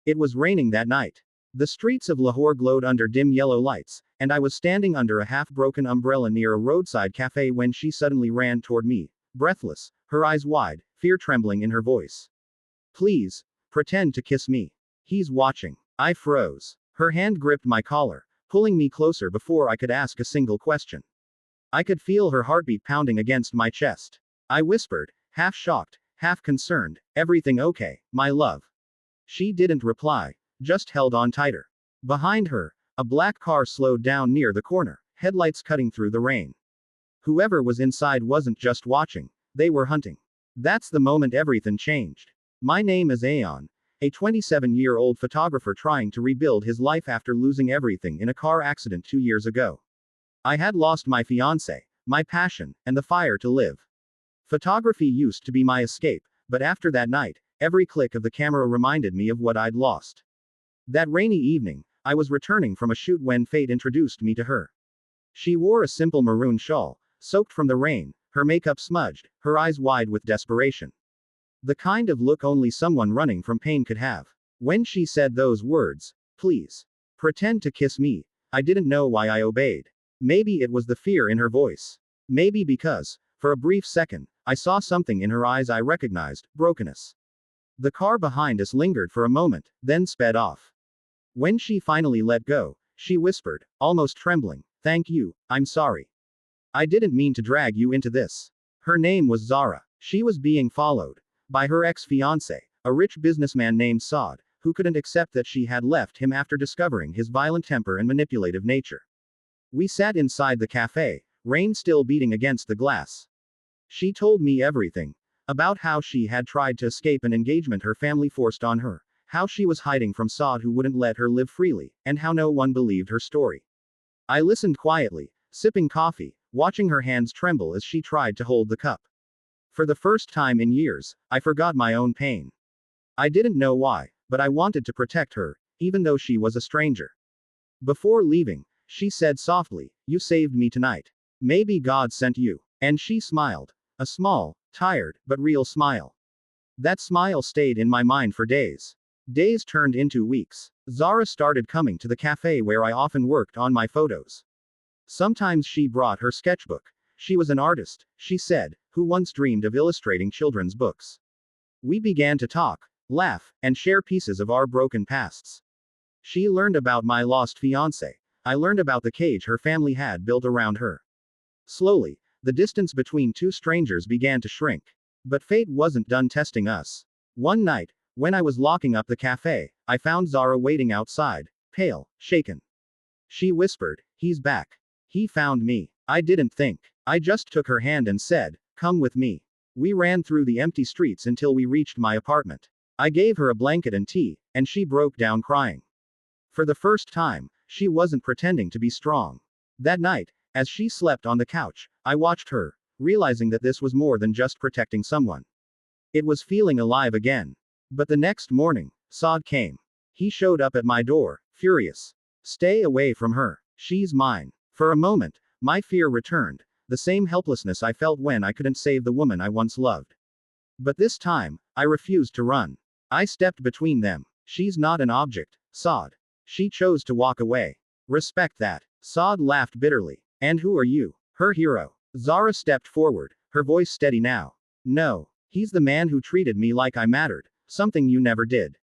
It was raining that night. The streets of Lahore glowed under dim yellow lights, and I was standing under a half-broken umbrella near a roadside cafe when she suddenly ran toward me, breathless, her eyes wide, fear trembling in her voice. "Please, pretend to kiss me. He's watching." I froze. Her hand gripped my collar, pulling me closer before I could ask a single question. I could feel her heartbeat pounding against my chest. I whispered, half shocked, half concerned, "Everything okay, my love?" She didn't reply, just held on tighter. Behind her, a black car slowed down near the corner, headlights cutting through the rain. Whoever was inside wasn't just watching, they were hunting. That's the moment everything changed. My name is Aeon, a 27-year-old photographer trying to rebuild his life after losing everything in a car accident 2 years ago. I had lost my fiancé, my passion, and the fire to live. Photography used to be my escape, but after that night, every click of the camera reminded me of what I'd lost. That rainy evening, I was returning from a shoot when fate introduced me to her. She wore a simple maroon shawl, soaked from the rain, her makeup smudged, her eyes wide with desperation. The kind of look only someone running from pain could have. When she said those words, "Please, pretend to kiss me," I didn't know why I obeyed. Maybe it was the fear in her voice. Maybe because, for a brief second, I saw something in her eyes I recognized, brokenness. The car behind us lingered for a moment, then sped off. When she finally let go, she whispered, almost trembling, "Thank you, I'm sorry. I didn't mean to drag you into this." Her name was Zara. She was being followed by her ex-fiancé, a rich businessman named Saad, who couldn't accept that she had left him after discovering his violent temper and manipulative nature. We sat inside the cafe, rain still beating against the glass. She told me everything. About how she had tried to escape an engagement her family forced on her, how she was hiding from Saad who wouldn't let her live freely, and how no one believed her story. I listened quietly, sipping coffee, watching her hands tremble as she tried to hold the cup. For the first time in years, I forgot my own pain. I didn't know why, but I wanted to protect her, even though she was a stranger. Before leaving, she said softly, "You saved me tonight. Maybe God sent you." And she smiled. A small, tired, but real smile. That smile stayed in my mind for days. Days turned into weeks. Zara started coming to the cafe where I often worked on my photos. Sometimes she brought her sketchbook. She was an artist, she said, who once dreamed of illustrating children's books. We began to talk, laugh, and share pieces of our broken pasts. She learned about my lost fiancé. I learned about the cage her family had built around her. Slowly, the distance between two strangers began to shrink. But fate wasn't done testing us. One night, when I was locking up the cafe, I found Zara waiting outside, pale, shaken. She whispered, "He's back. He found me." I didn't think. I just took her hand and said, "Come with me." We ran through the empty streets until we reached my apartment. I gave her a blanket and tea, and she broke down crying. For the first time, she wasn't pretending to be strong. That night, as she slept on the couch, I watched her, realizing that this was more than just protecting someone. It was feeling alive again. But the next morning, Saad came. He showed up at my door, furious. "Stay away from her. She's mine." For a moment, my fear returned, the same helplessness I felt when I couldn't save the woman I once loved. But this time, I refused to run. I stepped between them. "She's not an object, Saad. She chose to walk away. Respect that." Saad laughed bitterly. "And who are you? Her hero?" Zara stepped forward, her voice steady now. "No. He's the man who treated me like I mattered, something you never did."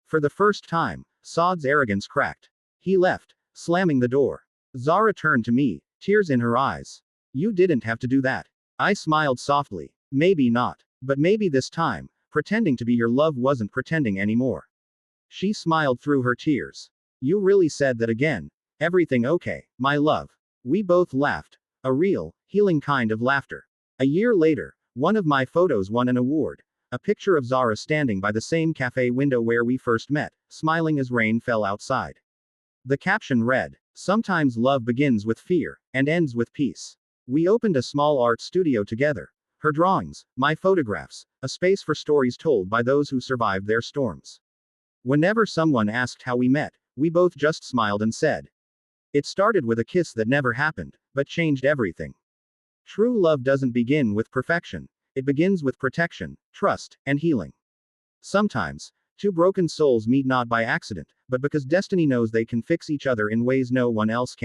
For the first time, Saad's arrogance cracked. He left, slamming the door. Zara turned to me, tears in her eyes. "You didn't have to do that." I smiled softly. "Maybe not. But maybe this time, pretending to be your love wasn't pretending anymore." She smiled through her tears. "You really said that again. Everything okay, my love?" We both laughed. A real, healing kind of laughter. A year later, one of my photos won an award. A picture of Zara standing by the same cafe window where we first met, smiling as rain fell outside. The caption read, "Sometimes love begins with fear, and ends with peace." We opened a small art studio together. Her drawings, my photographs, a space for stories told by those who survived their storms. Whenever someone asked how we met, we both just smiled and said, "It started with a kiss that never happened, but changed everything." True love doesn't begin with perfection. It begins with protection, trust, and healing. Sometimes, Two broken souls meet not by accident, but because destiny knows they can fix each other in ways no one else can.